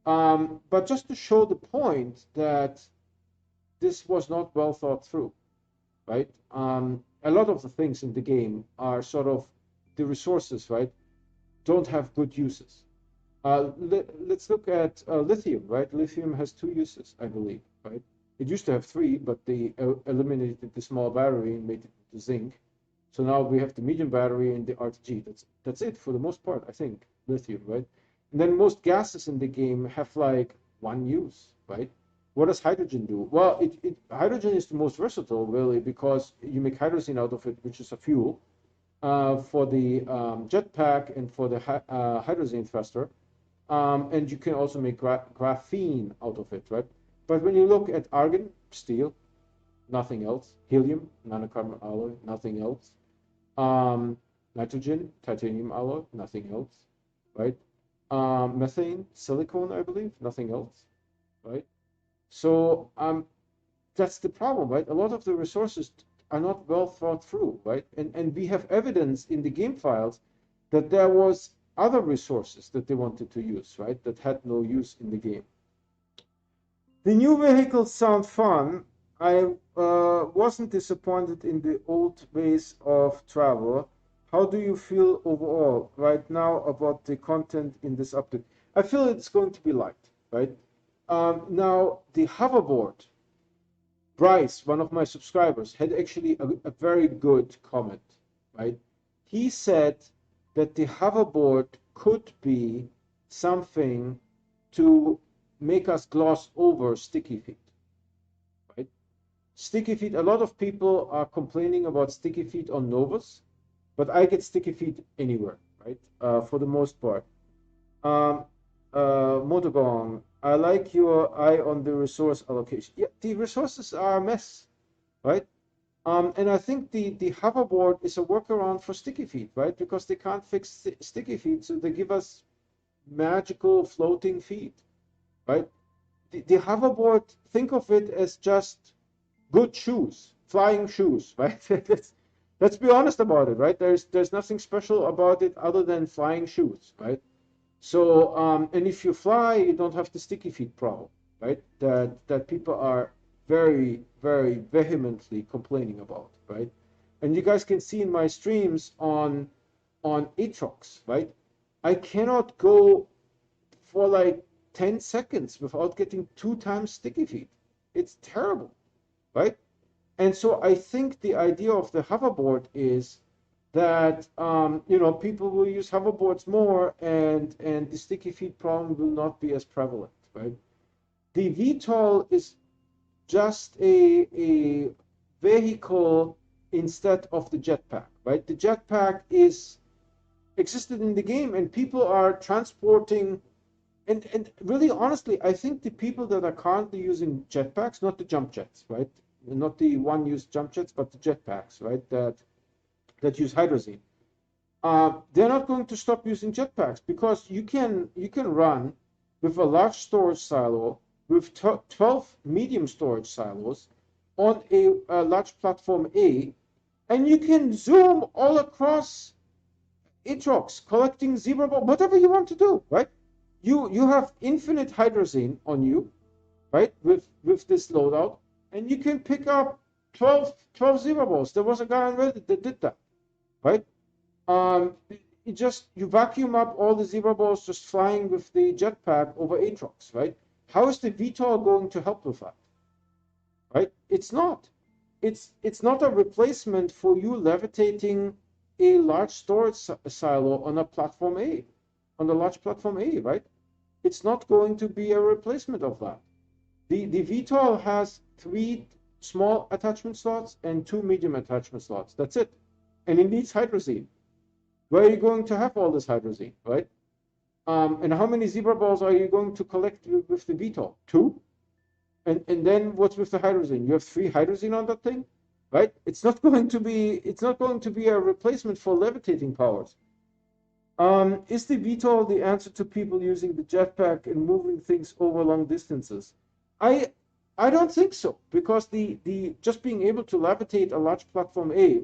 But just to show the point that this was not well thought through, right? A lot of the things in the game are sort of the resources, right? Don't have good uses. Let's look at lithium, right? Lithium has 2 uses, I believe, right? It used to have 3, but they eliminated the small battery and made it into zinc. So now we have the medium battery and the RTG. That's it for the most part, I think, lithium, right? And then most gases in the game have like 1 use, right? What does hydrogen do? Well, hydrogen is the most versatile, really, because you make hydrogen out of it, which is a fuel for the jetpack and for the hydrogen thruster. And you can also make graphene out of it, right? But when you look at argon, steel, nothing else. Helium, nanocarbon alloy, nothing else. Nitrogen, titanium alloy, nothing else, right? Methane, silicone, I believe, nothing else, right? So that's the problem, right? A lot of the resources are not well thought through, right? And we have evidence in the game files that there was other resources that they wanted to use, right? That had no use in the game. The new vehicles sound fun. I wasn't disappointed in the old ways of travel. How do you feel overall right now about the content in this update? I feel it's going to be light, right? Now, the hoverboard, Bryce, one of my subscribers, had actually a very good comment, right? He said that the hoverboard could be something to make us gloss over sticky feet, right? Sticky feet, a lot of people are complaining about sticky feet on Novus, but I get sticky feet anywhere, right? For the most part. Um, Motogong, I like your eye on the resource allocation. Yeah, the resources are a mess, right? And I think the hoverboard is a workaround for sticky feet, right? Because they can't fix sticky feet, so they give us magical floating feet, right? The hoverboard, think of it as just good shoes, flying shoes, right? Let's be honest about it, right? There's nothing special about it other than flying shoes, right? So, and if you fly, you don't have the sticky feet problem, right? That people are very, very vehemently complaining about, right? And you guys can see in my streams on Aatrox, right? I cannot go for like 10 seconds without getting 2 times sticky feet. It's terrible, right? And so I think the idea of the hoverboard is that people will use hoverboards more, and the sticky feet problem will not be as prevalent, right? The VTOL is just a vehicle instead of the jetpack, right? The jetpack is existed in the game, and people are transporting. And really, honestly, I think the people that are currently using jetpacks, not the jump jets, right? Not the one-use jump jets, but the jetpacks, right? That use hydrazine. They're not going to stop using jetpacks because you can run with a large storage silo with 12 medium storage silos on a large platform A, and you can zoom all across Aatrox, collecting zebra ball, whatever you want to do, right? You have infinite hydrazine on you, right? With this loadout, and you can pick up 12 zebra balls. There was a guy on Reddit that did that, right? It just, you vacuum up all the zebra balls just flying with the jetpack over Aatrox, right? How is the VTOL going to help with that, right? It's not. It's not a replacement for you levitating a large storage silo on a platform A, on the large platform A, right? It's not going to be a replacement of that. The VTOL has 3 small attachment slots and 2 medium attachment slots. That's it. And it needs hydrazine. Where are you going to have all this hydrazine, right? And how many zebra balls are you going to collect with the VTOL? 2? And then what's with the hydrazine? You have 3 hydrazine on that thing, right? It's not going to be a replacement for levitating powers. Is the VTOL the answer to people using the jetpack and moving things over long distances? I I don't think so, because the just being able to levitate a large platform A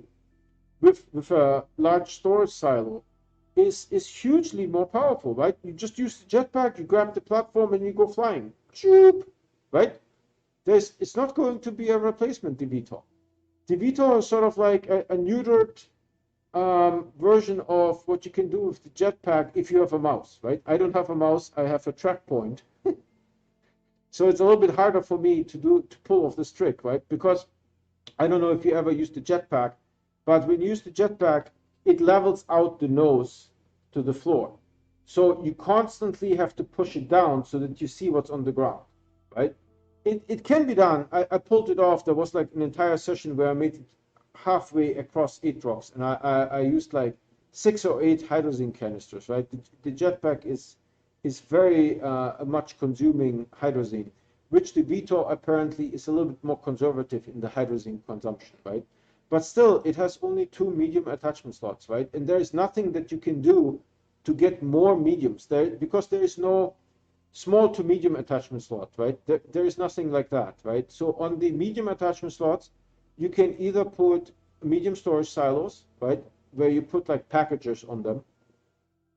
with a large storage silo is hugely more powerful, right? You just use the jetpack, you grab the platform, and you go flying. Choop, right? It's not going to be a replacement, the VTOL. The VTOL is sort of like a neutered version of what you can do with the jetpack if you have a mouse, right? I don't have a mouse, I have a track point. So it's a little bit harder for me to pull off this trick, right? Because I don't know if you ever used the jetpack, but when you use the jetpack, it levels out the nose to the floor. So you constantly have to push it down so that you see what's on the ground, right? It can be done. I pulled it off. There was like an entire session where I made it halfway across 8 rocks, and I used like 6 or 8 hydrazine canisters, right? The jetpack is very much consuming hydrazine, which the VTOL apparently is a little bit more conservative in the hydrazine consumption, right? But still, it has only 2 medium attachment slots, right? And there is nothing that you can do to get more mediums there, because there is no small to medium attachment slot, right? There is nothing like that, right? So on the medium attachment slots, you can either put medium storage silos, right, where you put like packagers on them,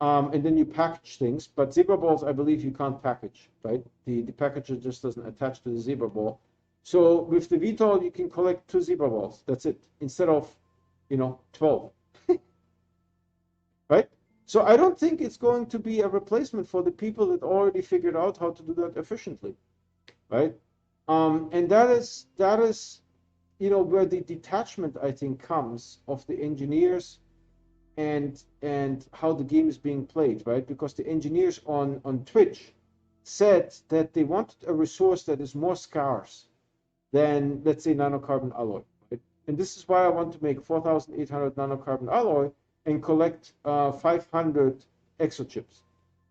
and then you package things. But zebra balls, I believe you can't package, right? The packager just doesn't attach to the zebra ball. So with the VTOL, you can collect 2 zebra balls. That's it, instead of 12, right? So I don't think it's going to be a replacement for the people that already figured out how to do that efficiently, right? And that is where the detachment, I think, comes of the engineers and how the game is being played, right? Because the engineers on Twitch said that they wanted a resource that is more scarce than, let's say, nanocarbon alloy, right? And this is why I want to make 4,800 nanocarbon alloy and collect 500 exochips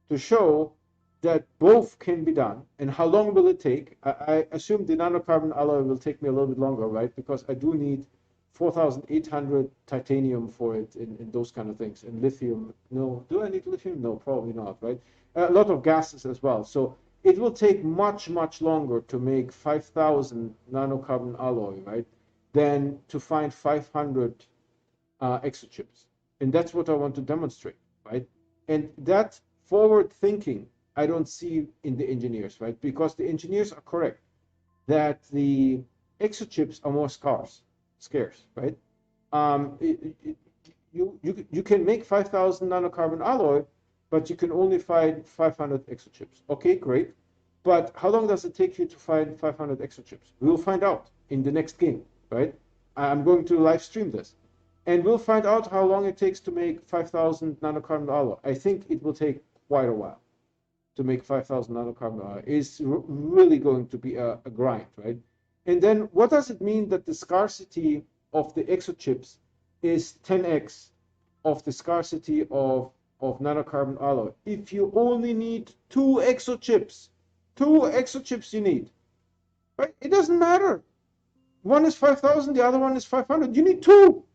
to show that both can be done. And how long will it take? I assume the nanocarbon alloy will take me a little bit longer, right? Because I do need 4,800 titanium for it and those kind of things. And lithium, no. Do I need lithium? No, probably not, right? A lot of gases as well. So it will take much, much longer to make 5,000 nanocarbon alloy, right, than to find 500 exochips. And that's what I want to demonstrate, right? And that forward thinking, I don't see in the engineers, right? Because the engineers are correct that the exochips are more scarce, right? You can make 5,000 nanocarbon alloy, but you can only find 500 exochips. Okay, great. But how long does it take you to find 500 exochips? We'll find out in the next game, right? I'm going to live stream this. And we'll find out how long it takes to make 5,000 nanocarbon alloy. I think it will take quite a while to make 5,000 nanocarbon alloy. It's really going to be a grind, right? And then what does it mean that the scarcity of the exochips is 10x of the scarcity of nanocarbon alloy? If you only need 2 exochips, 2 exochips you need, right? It doesn't matter. One is 5,000, the other one is 500. You need 2.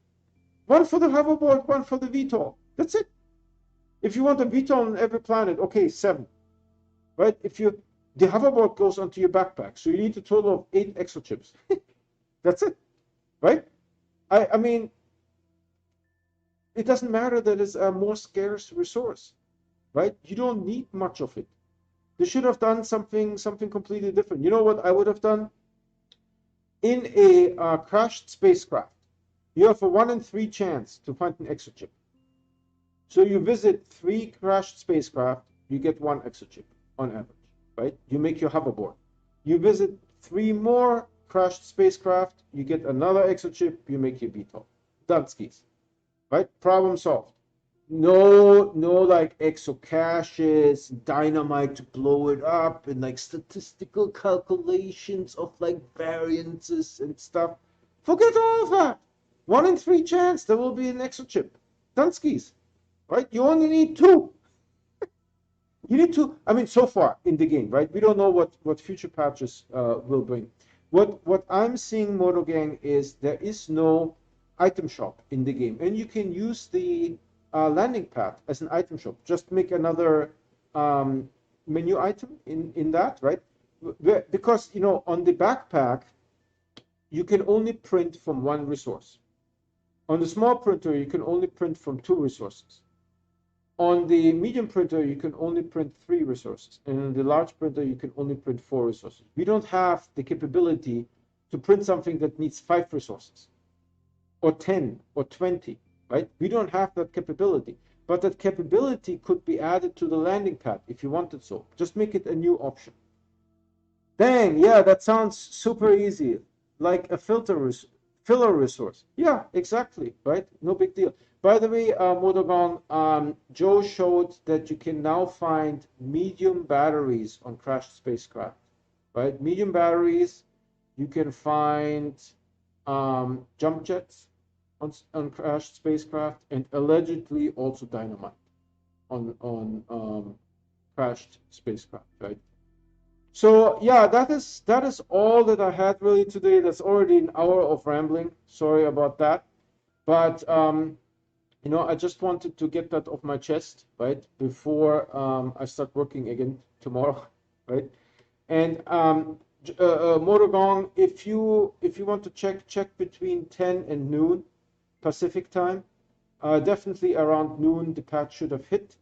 One for the hoverboard, one for the VTOL. That's it. If you want a VTOL on every planet, okay, 7. Right? The hoverboard goes onto your backpack, so you need a total of 8 exochips. That's it. Right? I mean, it doesn't matter that it's a more scarce resource. Right? You don't need much of it. They should have done something completely different. You know what I would have done? In a crashed spacecraft, You have a 1 in 3 chance to find an exochip. So you visit 3 crashed spacecraft, you get 1 exochip on average, right? You make your hoverboard. You visit 3 more crashed spacecraft, you get another exochip, you make your VTOL. Done skis, right? Problem solved. No like exocaches, dynamite to blow it up, and like statistical calculations of like variances and stuff. Forget all of that. 1 in 3 chance there will be an exochip. Done skis, right? You only need 2. You need to, I mean, so far in the game, right? We don't know what future patches will bring. What I'm seeing, Moto Gang, is there is no item shop in the game, and you can use the landing pad as an item shop. Just make another menu item in that, right? Because you know on the backpack you can only print from 1 resource. On the small printer you can only print from 2 resources. On the medium printer, you can only print 3 resources. And on the large printer, you can only print 4 resources. We don't have the capability to print something that needs 5 resources, or 10, or 20, right? We don't have that capability. But that capability could be added to the landing pad if you wanted so. Just make it a new option. Dang, yeah, that sounds super easy. Like a filler resource. Yeah, exactly, right? No big deal. By the way, Modogon, Joe showed that you can now find medium batteries on crashed spacecraft, right? Medium batteries, you can find jump jets on crashed spacecraft, and allegedly also dynamite on crashed spacecraft, right? So yeah, that is all that I had really today. That's already an hour of rambling. Sorry about that, but you know, I just wanted to get that off my chest, right, before I start working again tomorrow, right? And Morogong, if you want to check between 10 and noon Pacific time, definitely around noon the patch should have hit.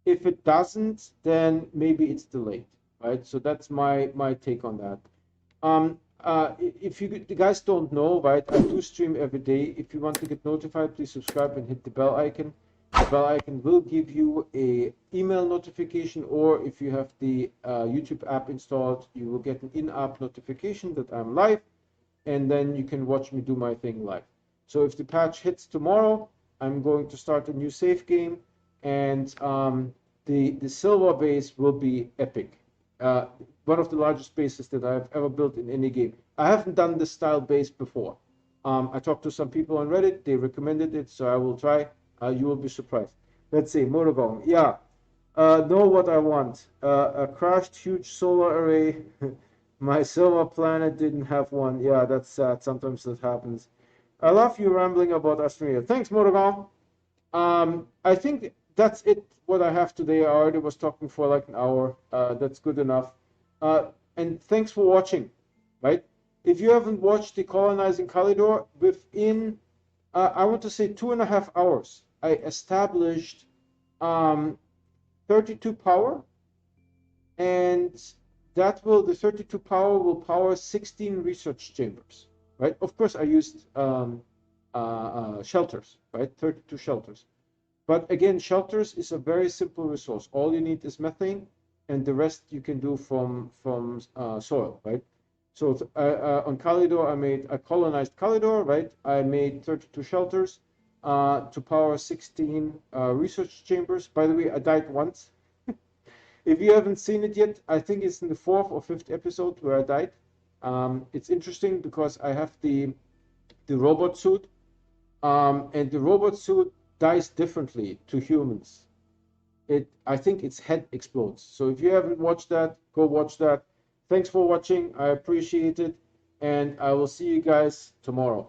If it doesn't, then maybe it's delayed, right? So that's my take on that. If you guys don't know, right, I do stream every day. If you want to get notified, please subscribe and hit the bell icon. The bell icon will give you a email notification, or if you have the YouTube app installed, you will get an in-app notification that I'm live, and then you can watch me do my thing live. So if the patch hits tomorrow, I'm going to start a new save game, and the silver base will be epic. One of the largest bases that I've ever built in any game. I haven't done this style base before. I talked to some people on Reddit, they recommended it, so I will try. You will be surprised. Let's see, Motogong. Yeah, know what I want. A crashed huge solar array. My silver planet didn't have one. Yeah, that's sad. Sometimes that happens. I love you rambling about Astroneer. Thanks, Motogong. I think that's it, what I have today. I already was talking for like an hour. That's good enough. And thanks for watching, right? If you haven't watched the Colonizing Kalidor, within, I want to say 2.5 hours, I established 32 power, and the 32 power will power 16 research chambers, right? Of course, I used shelters, right? 32 shelters. But again, shelters is a very simple resource. All you need is methane, and the rest you can do from soil, right? So on Kalidor, I colonized Kalidor, right? I made 32 shelters to power 16 research chambers. By the way, I died once. If you haven't seen it yet, I think it's in the 4th or 5th episode where I died. It's interesting because I have the robot suit, and the robot suit dies differently to humans. I think its head explodes. So if you haven't watched that, go watch that. Thanks for watching. I appreciate it, and I will see you guys tomorrow.